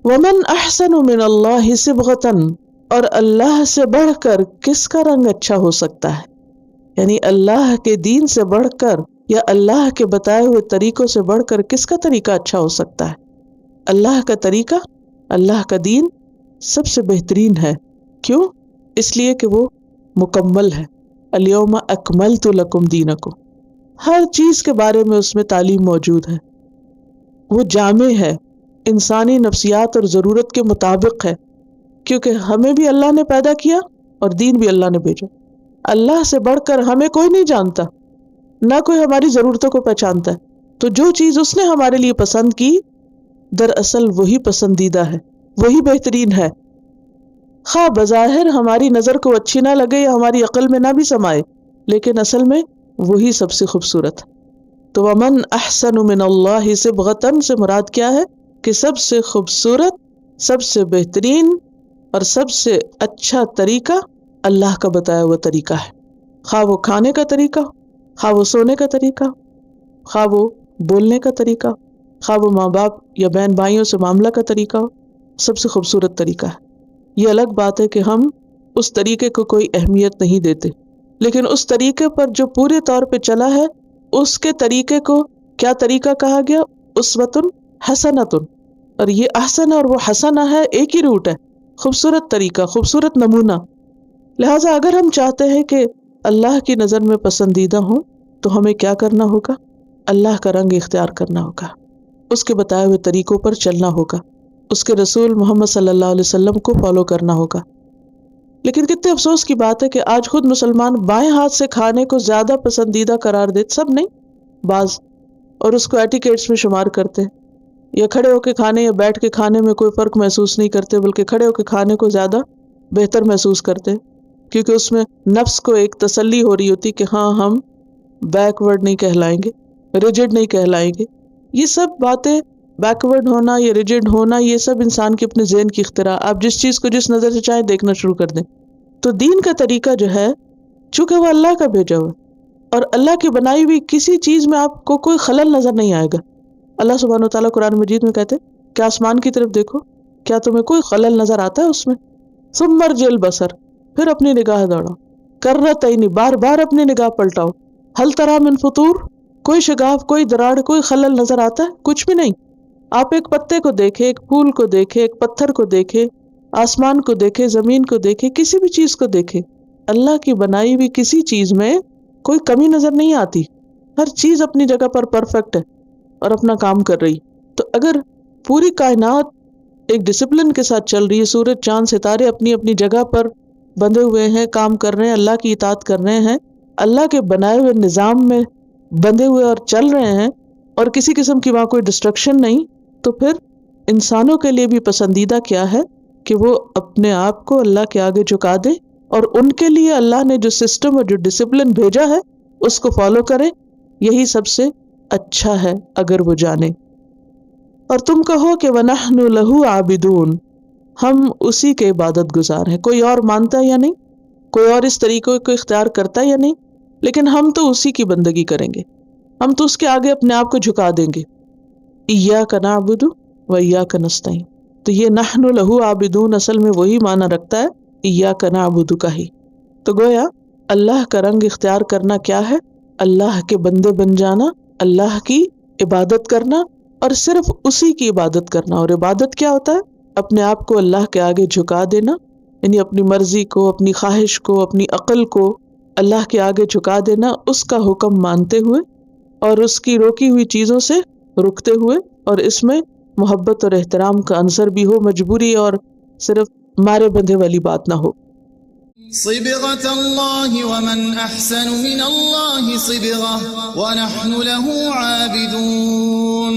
ومن احسن من اللہ صبغۃ، اور اللہ سے بڑھ کر کس کا رنگ اچھا ہو سکتا ہے، یعنی اللہ کے دین سے بڑھ کر یا اللہ کے بتائے ہوئے طریقوں سے بڑھ کر کس کا طریقہ اچھا ہو سکتا ہے؟ اللہ کا طریقہ، اللہ کا دین سب سے بہترین ہے۔ کیوں؟ اس لیے کہ وہ مکمل ہے۔ الیوم اکملت لکم دینکم، ہر چیز کے بارے میں اس میں تعلیم موجود ہے، وہ جامع ہے، انسانی نفسیات اور ضرورت کے مطابق ہے، کیونکہ ہمیں بھی اللہ نے پیدا کیا اور دین بھی اللہ نے بھیجا۔ اللہ سے بڑھ کر ہمیں کوئی نہیں جانتا، نہ کوئی ہماری ضرورتوں کو پہچانتا ہے، تو جو چیز اس نے ہمارے لیے پسند کی دراصل وہی پسندیدہ ہے، وہی بہترین ہے، خواہ بظاہر ہماری نظر کو اچھی نہ لگے یا ہماری عقل میں نہ بھی سمائے، لیکن اصل میں وہی سب سے خوبصورت ہے۔ تو ومن احسن من اللہ صبغۃ سے مراد کیا ہے کہ سب سے خوبصورت، سب سے بہترین اور سب سے اچھا طریقہ اللہ کا بتایا ہوا طریقہ ہے، خواہ وہ کھانے کا طریقہ، خواہ وہ سونے کا طریقہ، خواہ وہ بولنے کا طریقہ، خواہ وہ ماں باپ یا بہن بھائیوں سے معاملہ کا طریقہ ہو، سب سے خوبصورت طریقہ ہے۔ یہ الگ بات ہے کہ ہم اس طریقے کو کوئی اہمیت نہیں دیتے، لیکن اس طریقے پر جو پورے طور پہ چلا ہے، اس کے طریقے کو کیا طریقہ کہا گیا؟ اسوۃ حسنۃ، اور یہ احسن اور وہ حسنہ ہے، ایک ہی روٹ ہے، خوبصورت طریقہ، خوبصورت نمونہ۔ لہٰذا اگر ہم چاہتے ہیں کہ اللہ کی نظر میں پسندیدہ ہوں تو ہمیں کیا کرنا ہوگا؟ اللہ کا رنگ اختیار کرنا ہوگا، اس کے بتائے ہوئے طریقوں پر چلنا ہوگا، اس کے رسول محمد صلی اللہ علیہ وسلم کو فالو کرنا ہوگا۔ لیکن کتنے افسوس کی بات ہے کہ آج خود مسلمان بائیں ہاتھ سے کھانے کو زیادہ پسندیدہ قرار دیتے، سب نہیں، بعض، اور اس کو ایٹیکیٹس میں شمار کرتے ہیں، یا کھڑے ہو کے کھانے یا بیٹھ کے کھانے میں کوئی فرق محسوس نہیں کرتے، بلکہ کھڑے ہو کے کھانے کو زیادہ بہتر محسوس کرتے ہیں، کیونکہ اس میں نفس کو ایک تسلی ہو رہی ہوتی کہ ہاں ہم بیکورڈ نہیں کہلائیں گے، ریجڈ نہیں کہلائیں گے۔ یہ سب باتیں، بیکورڈ ہونا یا ریجڈ ہونا، یہ سب انسان کے اپنے ذہن کی اختراع، آپ جس چیز کو جس نظر سے چاہیں دیکھنا شروع کر دیں۔ تو دین کا طریقہ جو ہے، چونکہ وہ اللہ کا بھیجا ہوا ہے اور اللہ کی بنائی ہوئی کسی چیز میں آپ کو کوئی خلل نظر نہیں آئے گا۔ اللہ سبحانہ وتعالیٰ قرآن مجید میں کہتے کہ آسمان کی طرف دیکھو، کیا تمہیں کوئی خلل نظر آتا ہے اس میں؟ ثم ارجع البصر، پھر اپنی نگاہ دوڑاؤ، کرتین، بار بار اپنی نگاہ پلٹاؤ، ہل تری من فطور، کوئی شگاف، کوئی دراڑ، کوئی خلل نظر آتا ہے؟ کچھ بھی نہیں۔ آپ ایک پتے کو دیکھیں، ایک پھول کو دیکھیں، ایک پتھر کو دیکھیں، آسمان کو دیکھیں، زمین کو دیکھیں، کسی بھی چیز کو دیکھیں، اللہ کی بنائی ہوئی کسی چیز میں کوئی کمی نظر نہیں آتی، ہر چیز اپنی جگہ پر پرفیکٹ ہے اور اپنا کام کر رہی۔ تو اگر پوری کائنات ایک ڈسپلن کے ساتھ چل رہی ہے، سورج چاند ستارے اپنی اپنی جگہ پر بندھے ہوئے ہیں، کام کر رہے ہیں، اللہ کی اطاعت کر رہے ہیں، اللہ کے بنائے ہوئے نظام میں بندھے ہوئے اور چل رہے ہیں، اور کسی قسم کی وہاں کوئی ڈسٹرکشن نہیں، تو پھر انسانوں کے لیے بھی پسندیدہ کیا ہے کہ وہ اپنے آپ کو اللہ کے آگے جھکا دے اور ان کے لیے اللہ نے جو سسٹم اور جو ڈسپلن بھیجا ہے اس کو فالو کرے، یہی سب سے اچھا ہے اگر وہ جانے۔ اور تم کہو کہ وَنَحْنُ لَهُ عَابِدُونَ، ہم اسی کے عبادت گزار ہیں، کوئی اور مانتا ہے یا نہیں، کوئی اور اس طریقے کو اختیار کرتا ہے یا نہیں، لیکن ہم تو اسی کی بندگی کریں گے، ہم تو اس کے آگے اپنے آپ کو جھکا دیں گے۔ إِيَّاكَ نَعْبُدُ وَإِيَّاكَ نَسْتَعِينُ، تو یہ نحن لہو عابدون اصل میں وہی معنی رکھتا ہے إِيَّاكَ نَعْبُدُ کا ہی۔ تو گویا اللہ کا رنگ اختیار کرنا کیا ہے؟ اللہ کے بندے بن جانا، اللہ کی عبادت کرنا، اور صرف اسی کی عبادت کرنا۔ اور عبادت کیا ہوتا ہے؟ اپنے آپ کو اللہ کے آگے جھکا دینا، یعنی اپنی مرضی کو، اپنی خواہش کو، اپنی عقل کو اللہ کے آگے جھکا دینا، اس کا حکم مانتے ہوئے اور اس کی روکی ہوئی چیزوں سے رکتے ہوئے، اور اس میں محبت اور احترام کا عنصر بھی ہو، مجبوری اور صرف مارے بندھے والی بات نہ ہو۔ صبغة الله ومن أحسن من الله صبغة ونحن له عابدون۔